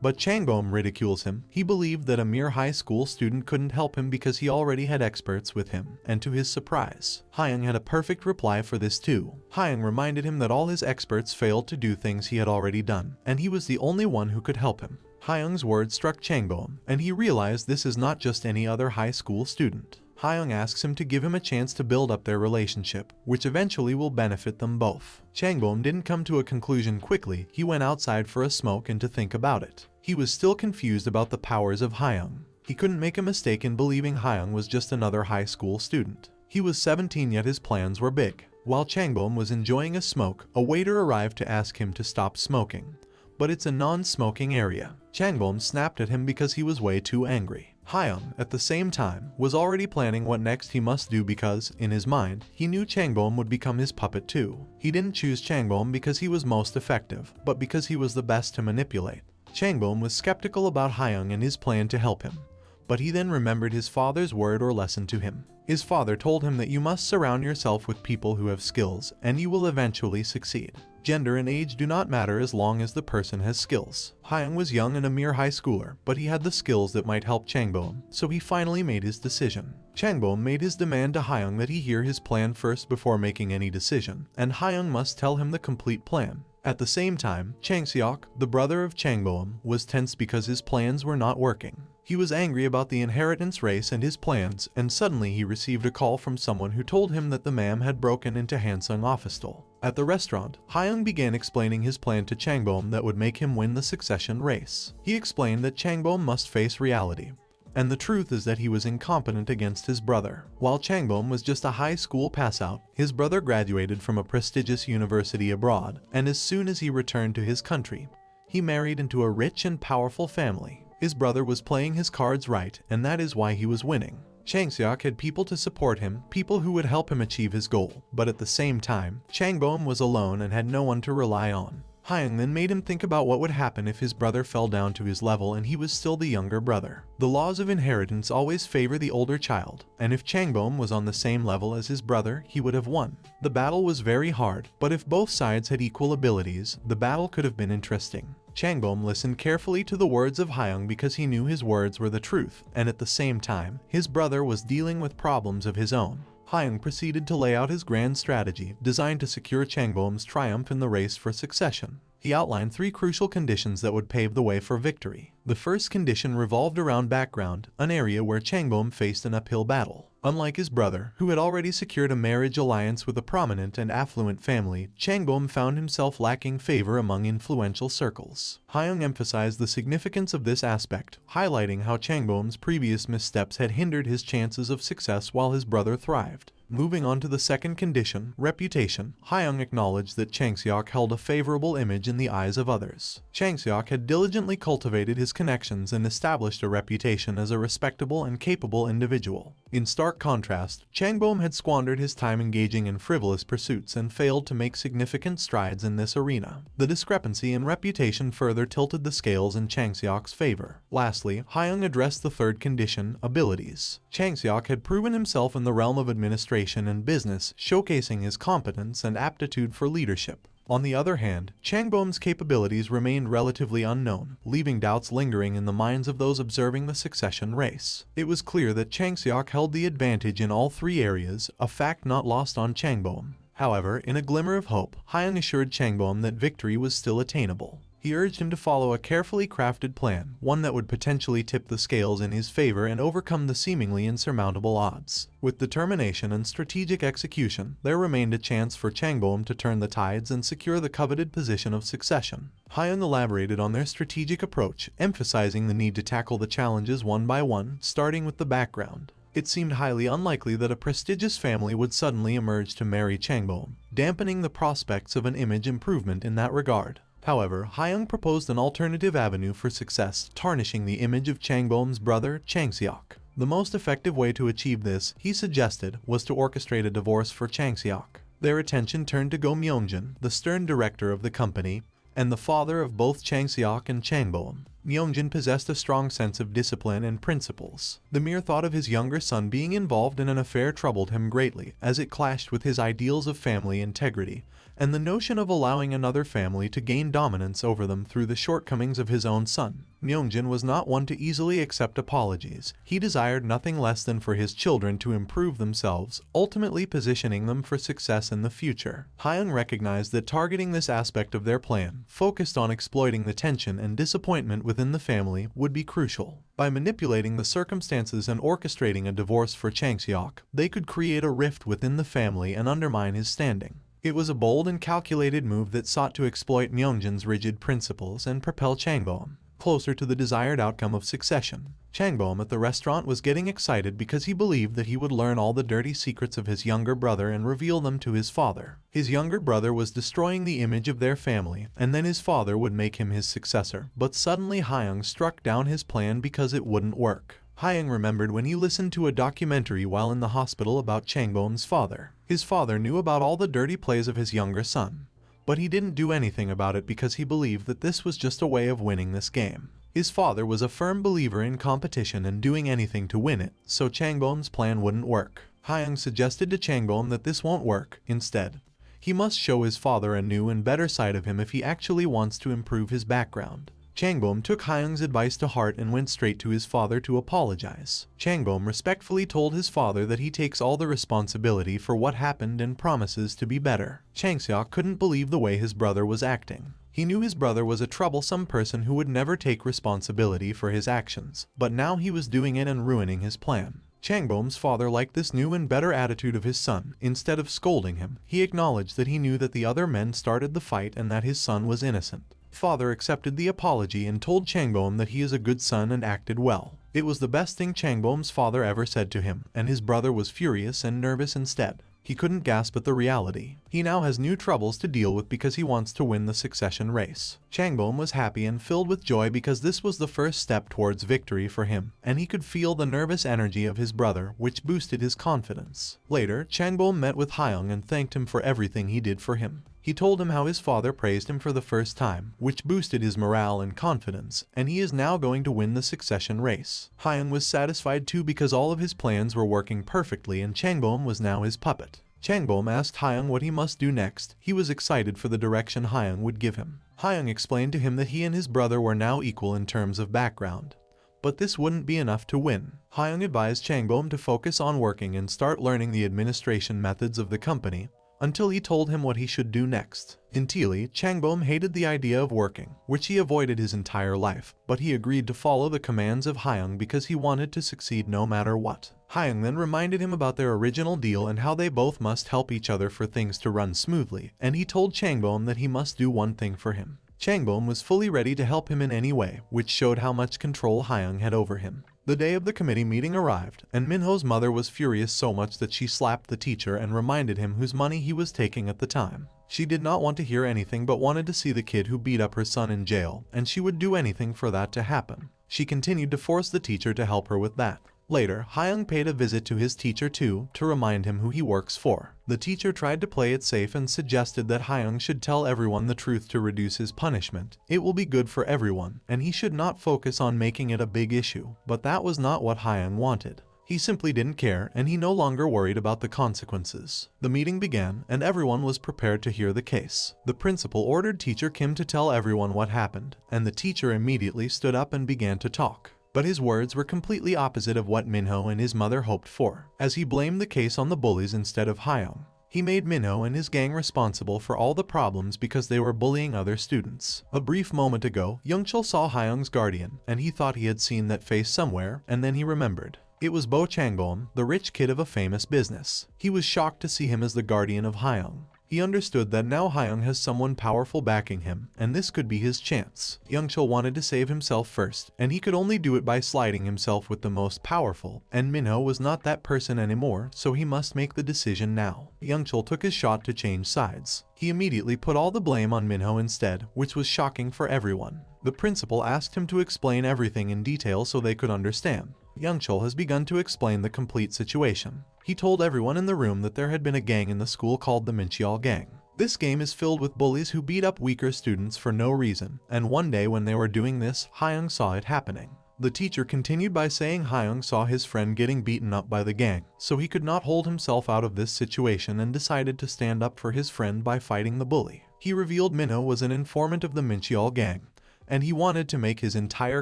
But Changbom ridicules him. He believed that a mere high school student couldn't help him because he already had experts with him, and to his surprise, Hyung had a perfect reply for this too. Hyung reminded him that all his experts failed to do things he had already done, and he was the only one who could help him. Hyung's words struck Changbom, and he realized this is not just any other high school student. Hyung asks him to give him a chance to build up their relationship, which eventually will benefit them both. Changbom didn't come to a conclusion quickly. He went outside for a smoke and to think about it. He was still confused about the powers of Hyung. He couldn't make a mistake in believing Hyung was just another high school student. He was 17 yet his plans were big. While Changbom was enjoying a smoke, a waiter arrived to ask him to stop smoking. But it's a non-smoking area. Changbom snapped at him because he was way too angry. Hyung, at the same time, was already planning what next he must do because, in his mind, he knew Changbom would become his puppet too. He didn't choose Changbom because he was most effective, but because he was the best to manipulate. Changbom was skeptical about Hyung and his plan to help him, but he then remembered his father's word or lesson to him. His father told him that you must surround yourself with people who have skills, and you will eventually succeed. Gender and age do not matter as long as the person has skills. Hyung was young and a mere high schooler, but he had the skills that might help Changbom, so he finally made his decision. Changbom made his demand to Hyung that he hear his plan first before making any decision, and Hyung must tell him the complete plan. At the same time, Changseok, the brother of Changbom, was tense because his plans were not working. He was angry about the inheritance race and his plans, and suddenly he received a call from someone who told him that the ma'am had broken into Hansung Officetal. At the restaurant, Hyung began explaining his plan to Changbom that would make him win the succession race. He explained that Changbom must face reality, and the truth is that he was incompetent against his brother. While Changbom was just a high school passout, his brother graduated from a prestigious university abroad, and as soon as he returned to his country, he married into a rich and powerful family. His brother was playing his cards right, and that is why he was winning. Changseok had people to support him, people who would help him achieve his goal, but at the same time, Changbom was alone and had no one to rely on. Hyung then made him think about what would happen if his brother fell down to his level and he was still the younger brother. The laws of inheritance always favor the older child, and if Changbom was on the same level as his brother, he would have won. The battle was very hard, but if both sides had equal abilities, the battle could have been interesting. Changbom listened carefully to the words of Hyung because he knew his words were the truth, and at the same time, his brother was dealing with problems of his own. Hyung proceeded to lay out his grand strategy, designed to secure Changbom's triumph in the race for succession. He outlined 3 crucial conditions that would pave the way for victory. The first condition revolved around background, an area where Changbom faced an uphill battle. Unlike his brother, who had already secured a marriage alliance with a prominent and affluent family, Changbom found himself lacking favor among influential circles. Hyung emphasized the significance of this aspect, highlighting how Changbom's previous missteps had hindered his chances of success while his brother thrived. Moving on to the second condition, reputation, Hyung acknowledged that Changseok held a favorable image in the eyes of others. Changseok had diligently cultivated his connections and established a reputation as a respectable and capable individual. In stark contrast, Changbom had squandered his time engaging in frivolous pursuits and failed to make significant strides in this arena. The discrepancy in reputation further tilted the scales in Changseok's favor. Lastly, Hyung addressed the third condition, abilities. Changseok had proven himself in the realm of administration and business, showcasing his competence and aptitude for leadership. On the other hand, Changbom's capabilities remained relatively unknown, leaving doubts lingering in the minds of those observing the succession race. It was clear that Changseok held the advantage in all three areas, a fact not lost on Changbom. However, in a glimmer of hope, Hyung assured Changbom that victory was still attainable. He urged him to follow a carefully crafted plan, one that would potentially tip the scales in his favor and overcome the seemingly insurmountable odds. With determination and strategic execution, there remained a chance for Changbom to turn the tides and secure the coveted position of succession. Hyung elaborated on their strategic approach, emphasizing the need to tackle the challenges one by one, starting with the background. It seemed highly unlikely that a prestigious family would suddenly emerge to marry Changbom, dampening the prospects of an image improvement in that regard. However, Hyung proposed an alternative avenue for success, tarnishing the image of Changbom's brother, Changseok. The most effective way to achieve this, he suggested, was to orchestrate a divorce for Changseok. Their attention turned to Go Myongjin, the stern director of the company, and the father of both Changseok and Changbom. Myongjin possessed a strong sense of discipline and principles. The mere thought of his younger son being involved in an affair troubled him greatly, as it clashed with his ideals of family integrity, and the notion of allowing another family to gain dominance over them through the shortcomings of his own son. Myongjin was not one to easily accept apologies. He desired nothing less than for his children to improve themselves, ultimately positioning them for success in the future. Hyung recognized that targeting this aspect of their plan, focused on exploiting the tension and disappointment within the family, would be crucial. By manipulating the circumstances and orchestrating a divorce for Changseok, they could create a rift within the family and undermine his standing. It was a bold and calculated move that sought to exploit Myongjin's rigid principles and propel Changbom closer to the desired outcome of succession. Changbom at the restaurant was getting excited because he believed that he would learn all the dirty secrets of his younger brother and reveal them to his father. His younger brother was destroying the image of their family, and then his father would make him his successor. But suddenly Hyung struck down his plan because it wouldn't work. Hyung remembered when he listened to a documentary while in the hospital about Changbom's father. His father knew about all the dirty plays of his younger son, but he didn't do anything about it because he believed that this was just a way of winning this game. His father was a firm believer in competition and doing anything to win it, so Changbom's plan wouldn't work. Hyung suggested to Changbom that this won't work. Instead, he must show his father a new and better side of him if he actually wants to improve his background. Changbom took Hyung's advice to heart and went straight to his father to apologize. Changbom respectfully told his father that he takes all the responsibility for what happened and promises to be better. Changseok couldn't believe the way his brother was acting. He knew his brother was a troublesome person who would never take responsibility for his actions, but now he was doing it and ruining his plan. Changbom's father liked this new and better attitude of his son. Instead of scolding him, he acknowledged that he knew that the other men started the fight and that his son was innocent. Father accepted the apology and told Changbom that he is a good son and acted well. It was the best thing Changbom's father ever said to him, and his brother was furious and nervous instead. He couldn't gasp at the reality. He now has new troubles to deal with because he wants to win the succession race. Changbom was happy and filled with joy because this was the first step towards victory for him, and he could feel the nervous energy of his brother, which boosted his confidence. Later, Changbom met with Hyung and thanked him for everything he did for him. He told him how his father praised him for the first time, which boosted his morale and confidence, and he is now going to win the succession race. Hyung was satisfied too because all of his plans were working perfectly and Changbom was now his puppet. Changbom asked Hyung what he must do next. He was excited for the direction Hyung would give him. Hyung explained to him that he and his brother were now equal in terms of background, but this wouldn't be enough to win. Hyung advised Changbom to focus on working and start learning the administration methods of the company, until he told him what he should do next. Entirely, Changbom hated the idea of working, which he avoided his entire life, but he agreed to follow the commands of Hyung because he wanted to succeed no matter what. Hyung then reminded him about their original deal and how they both must help each other for things to run smoothly, and he told Changbom that he must do one thing for him. Changbom was fully ready to help him in any way, which showed how much control Hyung had over him. The day of the committee meeting arrived, and Minho's mother was furious so much that she slapped the teacher and reminded him whose money he was taking at the time. She did not want to hear anything but wanted to see the kid who beat up her son in jail, and she would do anything for that to happen. She continued to force the teacher to help her with that. Later, Hyung paid a visit to his teacher too, to remind him who he works for. The teacher tried to play it safe and suggested that Hyung should tell everyone the truth to reduce his punishment. It will be good for everyone, and he should not focus on making it a big issue. But that was not what Hyung wanted. He simply didn't care, and he no longer worried about the consequences. The meeting began, and everyone was prepared to hear the case. The principal ordered teacher Kim to tell everyone what happened, and the teacher immediately stood up and began to talk. But his words were completely opposite of what Minho and his mother hoped for, as he blamed the case on the bullies instead of Hyung. He made Minho and his gang responsible for all the problems because they were bullying other students. A brief moment ago, Youngchul saw Hyung's guardian, and he thought he had seen that face somewhere, and then he remembered. It was Bo Changbom, the rich kid of a famous business. He was shocked to see him as the guardian of Hyung. He understood that now Hyung has someone powerful backing him, and this could be his chance. Youngchul wanted to save himself first, and he could only do it by sliding himself with the most powerful, and Minho was not that person anymore, so he must make the decision now. Youngchul took his shot to change sides. He immediately put all the blame on Minho instead, which was shocking for everyone. The principal asked him to explain everything in detail so they could understand. Youngchul has begun to explain the complete situation. He told everyone in the room that there had been a gang in the school called the Mincheol Gang. This game is filled with bullies who beat up weaker students for no reason, and one day when they were doing this, Hyung saw it happening. The teacher continued by saying Hyung saw his friend getting beaten up by the gang, so he could not hold himself out of this situation and decided to stand up for his friend by fighting the bully. He revealed Minho was an informant of the Mincheol Gang, and he wanted to make his entire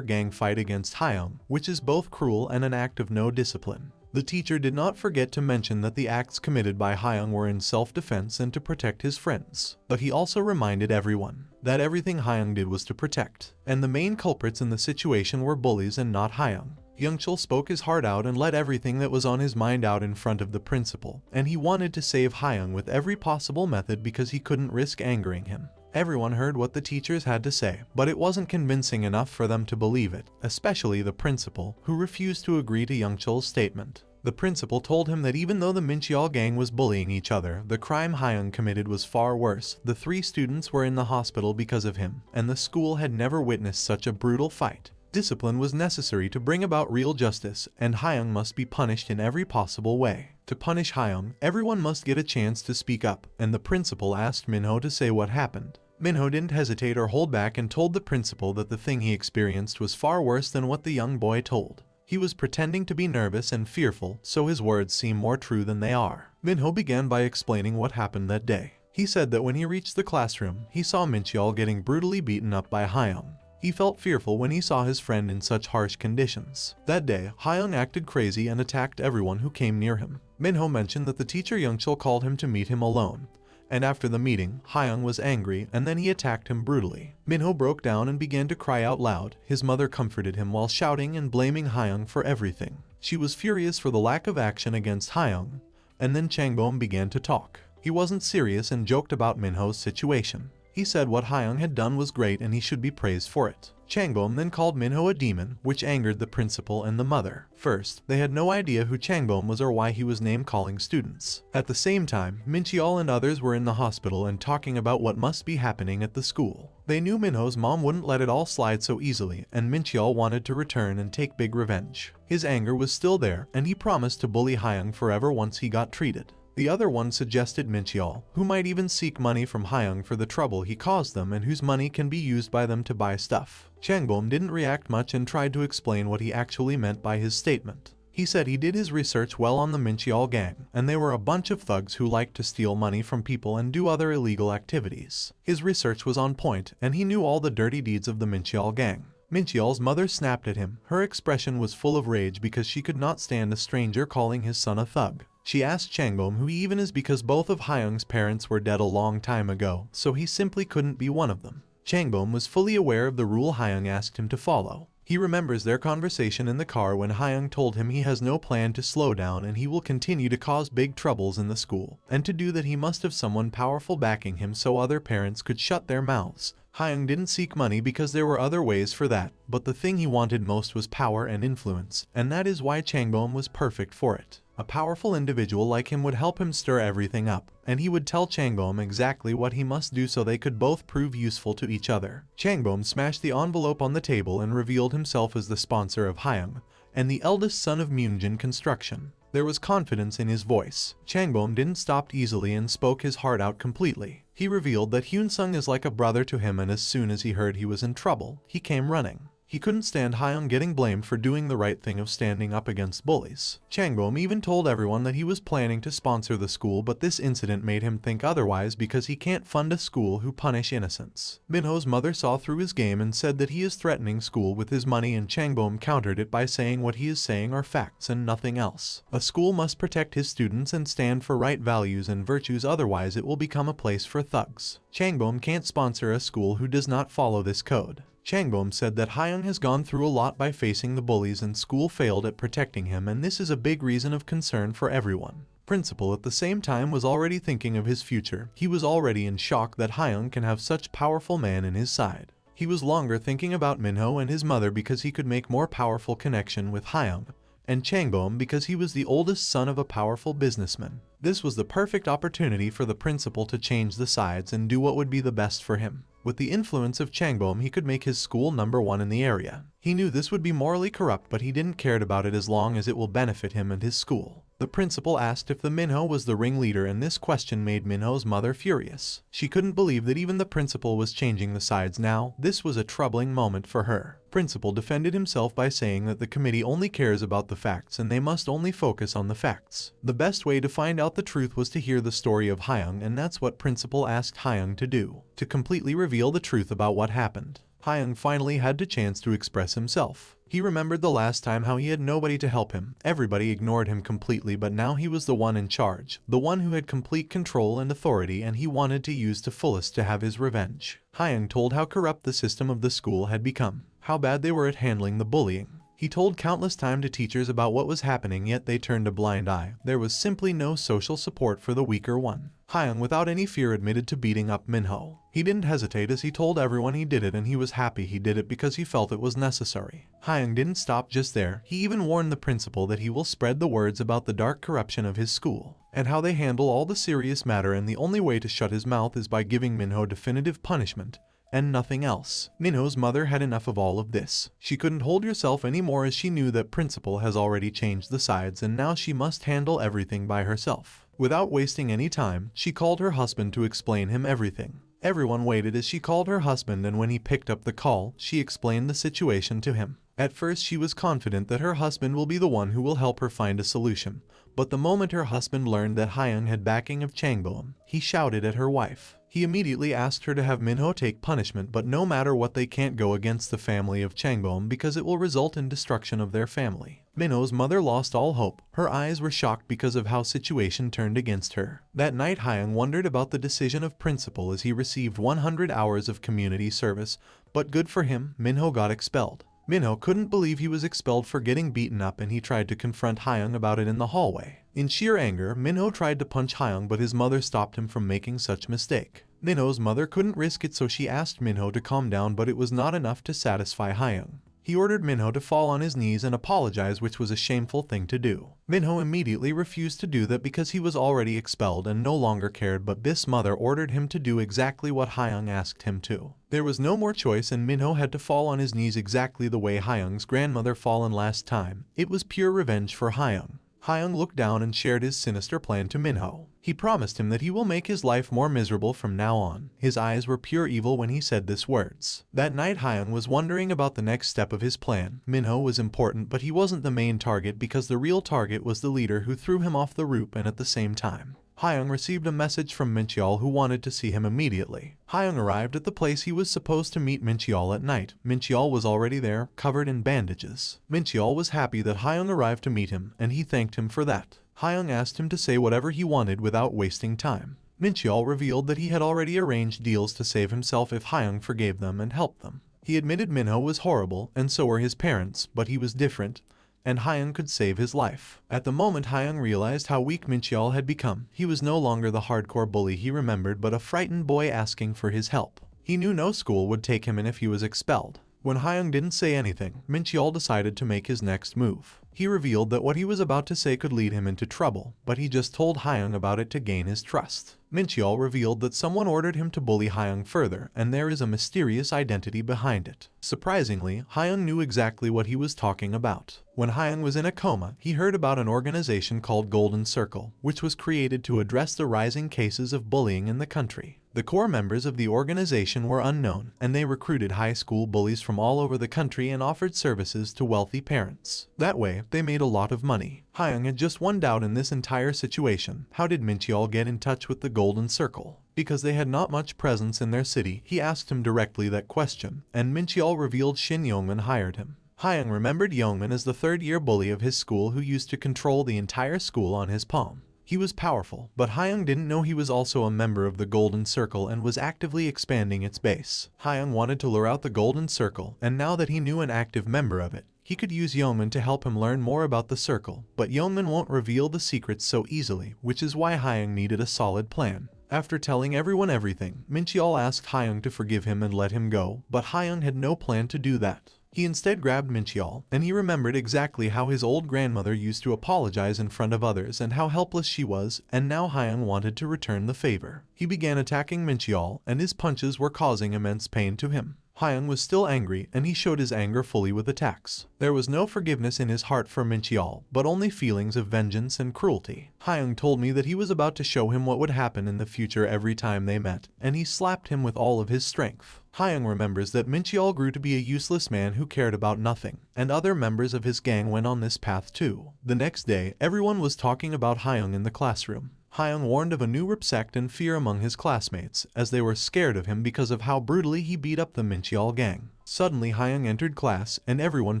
gang fight against Hyung, which is both cruel and an act of no discipline. The teacher did not forget to mention that the acts committed by Hyung were in self-defense and to protect his friends, but he also reminded everyone that everything Hyung did was to protect, and the main culprits in the situation were bullies and not Hyung. Youngchul spoke his heart out and let everything that was on his mind out in front of the principal, and he wanted to save Hyung with every possible method because he couldn't risk angering him. Everyone heard what the teachers had to say, but it wasn't convincing enough for them to believe it, especially the principal, who refused to agree to Youngchul's statement. The principal told him that even though the Mincheol gang was bullying each other, the crime Hyung committed was far worse. The 3 students were in the hospital because of him, and the school had never witnessed such a brutal fight. Discipline was necessary to bring about real justice, and Hyung must be punished in every possible way. To punish Hyung, everyone must get a chance to speak up, and the principal asked Minho to say what happened. Minho didn't hesitate or hold back and told the principal that the thing he experienced was far worse than what the young boy told. He was pretending to be nervous and fearful, so his words seem more true than they are. Minho began by explaining what happened that day. He said that when he reached the classroom, he saw Mincheol getting brutally beaten up by Hyung. He felt fearful when he saw his friend in such harsh conditions. That day, Hyung acted crazy and attacked everyone who came near him. Minho mentioned that the teacher Youngchul called him to meet him alone, and after the meeting, Hyung was angry and then he attacked him brutally. Minho broke down and began to cry out loud. His mother comforted him while shouting and blaming Hyung for everything. She was furious for the lack of action against Hyung, and then Changbom began to talk. He wasn't serious and joked about Minho's situation. He said what Hyung had done was great and he should be praised for it. Changbom then called Minho a demon, which angered the principal and the mother. First, they had no idea who Changbom was or why he was name-calling students. At the same time, Mincheol and others were in the hospital and talking about what must be happening at the school. They knew Minho's mom wouldn't let it all slide so easily, and Mincheol wanted to return and take big revenge. His anger was still there, and he promised to bully Hyung forever once he got treated. The other one suggested Mincheol, who might even seek money from Hyung for the trouble he caused them and whose money can be used by them to buy stuff. Changbom didn't react much and tried to explain what he actually meant by his statement. He said he did his research well on the Mincheol gang, and they were a bunch of thugs who liked to steal money from people and do other illegal activities. His research was on point, and he knew all the dirty deeds of the Mincheol gang. Mincheol's mother snapped at him. Her expression was full of rage because she could not stand a stranger calling his son a thug. She asked Changbom who he even is because both of Hyung's parents were dead a long time ago, so he simply couldn't be one of them. Changbom was fully aware of the rule Hyung asked him to follow. He remembers their conversation in the car when Hyung told him he has no plan to slow down and he will continue to cause big troubles in the school, and to do that he must have someone powerful backing him so other parents could shut their mouths. Hyung didn't seek money because there were other ways for that, but the thing he wanted most was power and influence, and that is why Changbom was perfect for it. A powerful individual like him would help him stir everything up, and he would tell Changbom exactly what he must do so they could both prove useful to each other. Changbom smashed the envelope on the table and revealed himself as the sponsor of Hyung, and the eldest son of Moonjin Construction. There was confidence in his voice. Changbom didn't stop easily and spoke his heart out completely. He revealed that Hyunsung is like a brother to him, and as soon as he heard he was in trouble, he came running. He couldn't stand Hyung getting blamed for doing the right thing of standing up against bullies. Changbom even told everyone that he was planning to sponsor the school, but this incident made him think otherwise because he can't fund a school who punish innocents. Minho's mother saw through his game and said that he is threatening school with his money, and Changbom countered it by saying what he is saying are facts and nothing else. A school must protect his students and stand for right values and virtues, otherwise it will become a place for thugs. Changbom can't sponsor a school who does not follow this code. Changbom said that Hyung has gone through a lot by facing the bullies and school failed at protecting him, and this is a big reason of concern for everyone. Principal at the same time was already thinking of his future. He was already in shock that Hyung can have such powerful man in his side. He was longer thinking about Minho and his mother because he could make more powerful connection with Hyung, and Changbom because he was the oldest son of a powerful businessman. This was the perfect opportunity for the principal to change the sides and do what would be the best for him. With the influence of Changbom, he could make his school #1 in the area. He knew this would be morally corrupt, but he didn't care about it as long as it will benefit him and his school. The principal asked if the Minho was the ringleader, and this question made Minho's mother furious. She couldn't believe that even the principal was changing the sides now. This was a troubling moment for her. Principal defended himself by saying that the committee only cares about the facts and they must only focus on the facts. The best way to find out the truth was to hear the story of Hyung, and that's what Principal asked Hyung to do, to completely reveal the truth about what happened. Hyung finally had the chance to express himself. He remembered the last time how he had nobody to help him. Everybody ignored him completely, but now he was the one in charge, the one who had complete control and authority, and he wanted to use to fullest to have his revenge. Hyung told how corrupt the system of the school had become, how bad they were at handling the bullying. He told countless times to teachers about what was happening, yet they turned a blind eye. There was simply no social support for the weaker one. Hyung without any fear admitted to beating up Minho. He didn't hesitate as he told everyone he did it, and he was happy he did it because he felt it was necessary. Hyung didn't stop just there. He even warned the principal that he will spread the words about the dark corruption of his school, and how they handle all the serious matter, and the only way to shut his mouth is by giving Minho definitive punishment, and nothing else. Minho's mother had enough of all of this. She couldn't hold herself anymore as she knew that Principal has already changed the sides and now she must handle everything by herself. Without wasting any time, she called her husband to explain him everything. Everyone waited as she called her husband, and when he picked up the call, she explained the situation to him. At first she was confident that her husband will be the one who will help her find a solution, but the moment her husband learned that Hyung had backing of Changbom, he shouted at her wife. He immediately asked her to have Minho take punishment, but no matter what they can't go against the family of Changbom because it will result in destruction of their family. Minho's mother lost all hope. Her eyes were shocked because of how situation turned against her. That night Hyung wondered about the decision of Principal as he received 100 hours of community service, but good for him, Minho got expelled. Minho couldn't believe he was expelled for getting beaten up, and he tried to confront Hyung about it in the hallway. In sheer anger, Minho tried to punch Hyung, but his mother stopped him from making such mistake. Minho's mother couldn't risk it, so she asked Minho to calm down, but it was not enough to satisfy Hyung. He ordered Minho to fall on his knees and apologize, which was a shameful thing to do. Minho immediately refused to do that because he was already expelled and no longer cared, but this mother ordered him to do exactly what Hyung asked him to. There was no more choice, and Minho had to fall on his knees exactly the way Hyung's grandmother fallen last time. It was pure revenge for Hyung. Hyung looked down and shared his sinister plan to Minho. He promised him that he will make his life more miserable from now on. His eyes were pure evil when he said these words. That night Hyung was wondering about the next step of his plan. Minho was important, but he wasn't the main target because the real target was the leader who threw him off the roof, and at the same time, Hyung received a message from Mincheol, who wanted to see him immediately. Hyung arrived at the place he was supposed to meet Mincheol at night. Mincheol was already there, covered in bandages. Mincheol was happy that Hyung arrived to meet him, and he thanked him for that. Hyung asked him to say whatever he wanted without wasting time. Mincheol revealed that he had already arranged deals to save himself if Hyung forgave them and helped them. He admitted Minho was horrible and so were his parents, but he was different, and Hyung could save his life. At the moment Hyung realized how weak Mincheol had become. He was no longer the hardcore bully he remembered but a frightened boy asking for his help. He knew no school would take him in if he was expelled. When Hyung didn't say anything, Mincheol decided to make his next move. He revealed that what he was about to say could lead him into trouble, but he just told Hyung about it to gain his trust. Mincheol revealed that someone ordered him to bully Hyung further, and there is a mysterious identity behind it. Surprisingly, Hyung knew exactly what he was talking about. When Hyung was in a coma, he heard about an organization called Golden Circle, which was created to address the rising cases of bullying in the country. The core members of the organization were unknown, and they recruited high school bullies from all over the country and offered services to wealthy parents. That way, they made a lot of money. Hyung had just one doubt in this entire situation. How did Mincheol get in touch with the Golden Circle? Because they had not much presence in their city, he asked him directly that question, and Mincheol revealed Shin Yongman hired him. Hyung remembered Yongman as the third-year bully of his school who used to control the entire school on his palm. He was powerful, but Hyung didn't know he was also a member of the Golden Circle and was actively expanding its base. Hyung wanted to lure out the Golden Circle, and now that he knew an active member of it, he could use Yeoman to help him learn more about the circle, but Yeoman won't reveal the secrets so easily, which is why Hyung needed a solid plan. After telling everyone everything, Mincheol asked Hyung to forgive him and let him go, but Hyung had no plan to do that. He instead grabbed Mincheol, and he remembered exactly how his old grandmother used to apologize in front of others and how helpless she was, and now Hyung wanted to return the favor. He began attacking Mincheol, and his punches were causing immense pain to him. Hyung was still angry, and he showed his anger fully with attacks. There was no forgiveness in his heart for Mincheol, but only feelings of vengeance and cruelty. Hyung told me that he was about to show him what would happen in the future every time they met, and he slapped him with all of his strength. Hyung remembers that Mincheol grew to be a useless man who cared about nothing, and other members of his gang went on this path too. The next day, everyone was talking about Hyung in the classroom. Hyung warned of a new sect and fear among his classmates, as they were scared of him because of how brutally he beat up the Mincheol gang. Suddenly Hyung entered class, and everyone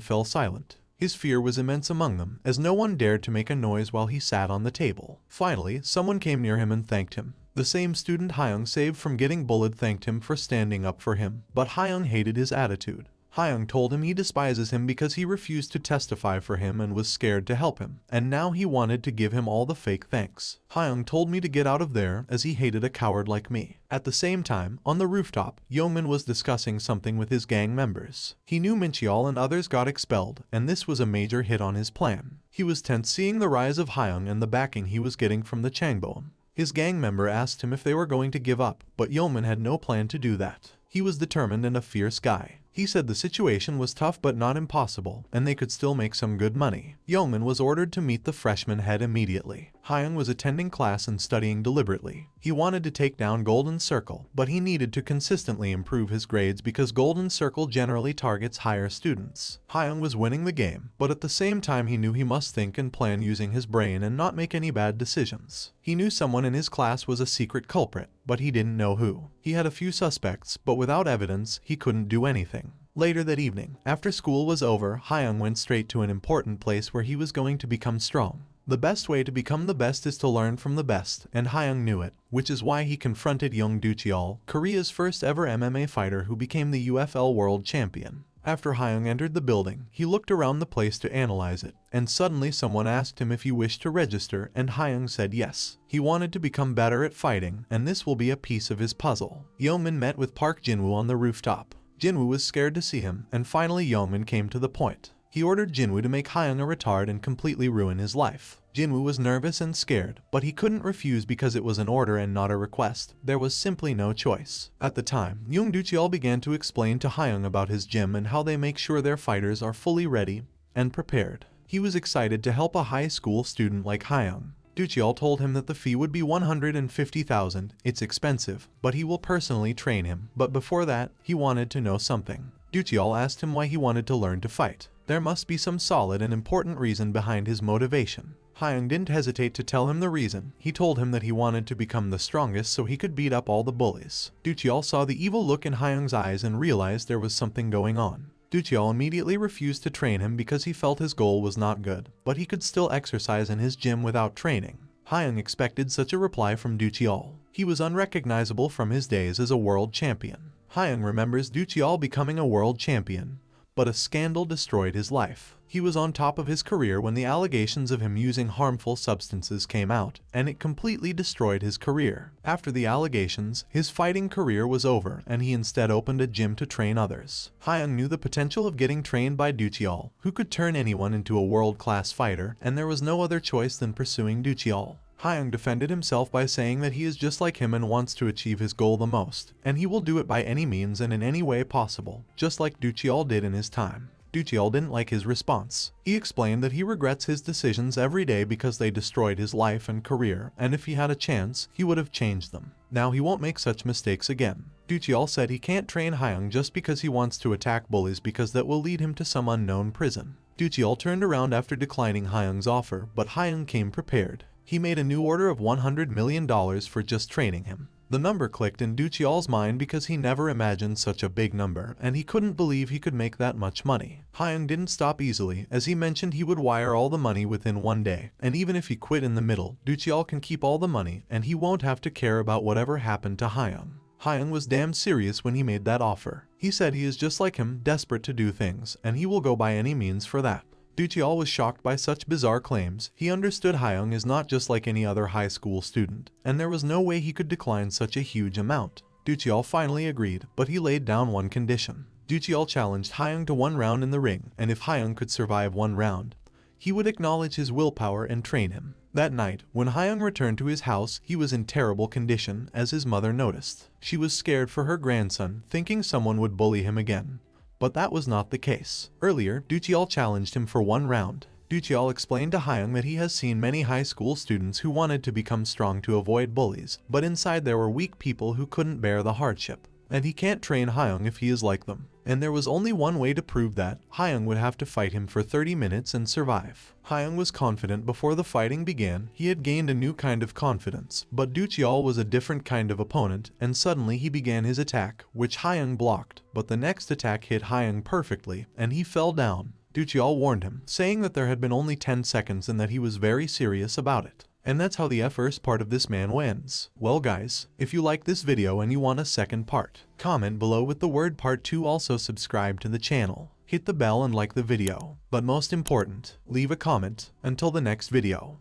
fell silent. His fear was immense among them, as no one dared to make a noise while he sat on the table. Finally, someone came near him and thanked him. The same student Hyung saved from getting bullied thanked him for standing up for him, but Hyung hated his attitude. Hyung told him he despises him because he refused to testify for him and was scared to help him, and now he wanted to give him all the fake thanks. Hyung told me to get out of there as he hated a coward like me. At the same time, on the rooftop, Yeoman was discussing something with his gang members. He knew Mincheol and others got expelled, and this was a major hit on his plan. He was tense seeing the rise of Hyung and the backing he was getting from the Changboem. His gang member asked him if they were going to give up, but Yeoman had no plan to do that. He was determined and a fierce guy. He said the situation was tough but not impossible, and they could still make some good money. Yeoman was ordered to meet the freshman head immediately. Hyung was attending class and studying deliberately. He wanted to take down Golden Circle, but he needed to consistently improve his grades because Golden Circle generally targets higher students. Hyung was winning the game, but at the same time he knew he must think and plan using his brain and not make any bad decisions. He knew someone in his class was a secret culprit, but he didn't know who. He had a few suspects, but without evidence, he couldn't do anything. Later that evening, after school was over, Hyung went straight to an important place where he was going to become strong. The best way to become the best is to learn from the best, and Hyung knew it, which is why he confronted Young Ducheol, Korea's first ever MMA fighter who became the UFL World Champion. After Hyung entered the building, he looked around the place to analyze it, and suddenly someone asked him if he wished to register, and Hyung said yes. He wanted to become better at fighting, and this will be a piece of his puzzle. Yeoman met with Park Jinwoo on the rooftop. Jinwoo was scared to see him, and finally Yeoman came to the point. He ordered Jinwoo to make Hyung a retard and completely ruin his life. Jinwoo was nervous and scared, but he couldn't refuse because it was an order and not a request. There was simply no choice. At the time, Young Ducheol began to explain to Hyung about his gym and how they make sure their fighters are fully ready and prepared. He was excited to help a high school student like Hyung. Ducheol told him that the fee would be 150,000. It's expensive, but he will personally train him. But before that, he wanted to know something. Ducheol asked him why he wanted to learn to fight. There must be some solid and important reason behind his motivation. Hyung didn't hesitate to tell him the reason. He told him that he wanted to become the strongest so he could beat up all the bullies. Ducheol saw the evil look in Hyung's eyes and realized there was something going on. Duchiol immediately refused to train him because he felt his goal was not good, but he could still exercise in his gym without training. Hyung expected such a reply from Duchiol. He was unrecognizable from his days as a world champion. Hyung remembers Duchiol becoming a world champion, but a scandal destroyed his life. He was on top of his career when the allegations of him using harmful substances came out, and it completely destroyed his career. After the allegations, his fighting career was over, and he instead opened a gym to train others. Hyung knew the potential of getting trained by Duchiol, who could turn anyone into a world-class fighter, and there was no other choice than pursuing Duchiol. Hyung defended himself by saying that he is just like him and wants to achieve his goal the most, and he will do it by any means and in any way possible, just like Duchiol did in his time. Duchiol didn't like his response. He explained that he regrets his decisions every day because they destroyed his life and career, and if he had a chance, he would have changed them. Now he won't make such mistakes again. Duchiol said he can't train Hyung just because he wants to attack bullies because that will lead him to some unknown prison. Duchiol turned around after declining Hyung's offer, but Hyung came prepared. He made a new order of $100 million for just training him. The number clicked in Duchiol's mind because he never imagined such a big number, and he couldn't believe he could make that much money. Hyung didn't stop easily, as he mentioned he would wire all the money within one day, and even if he quit in the middle, Duchiol can keep all the money, and he won't have to care about whatever happened to Hyung. Hyung was damn serious when he made that offer. He said he is just like him, desperate to do things, and he will go by any means for that. Duchiol was shocked by such bizarre claims. He understood Hyung is not just like any other high school student, and there was no way he could decline such a huge amount. Duchiol finally agreed, but he laid down one condition. Duchiol challenged Hyung to one round in the ring, and if Hyung could survive one round, he would acknowledge his willpower and train him. That night, when Hyung returned to his house, he was in terrible condition, as his mother noticed. She was scared for her grandson, thinking someone would bully him again. But that was not the case. Earlier, Duchiol challenged him for one round. Duchiol explained to Hyung that he has seen many high school students who wanted to become strong to avoid bullies, but inside there were weak people who couldn't bear the hardship. And he can't train Hyung if he is like them. And there was only one way to prove that. Hyung would have to fight him for 30 minutes and survive. Hyung was confident before the fighting began. He had gained a new kind of confidence, but Duchiol was a different kind of opponent, and suddenly he began his attack, which Hyung blocked, but the next attack hit Hyung perfectly, and he fell down. Duchiol warned him, saying that there had been only 10 seconds and that he was very serious about it. And that's how the first part of this manhwa ends. Well guys, if you like this video and you want a second part, comment below with the word part 2. Also subscribe to the channel, hit the bell and like the video. But most important, leave a comment. Until the next video.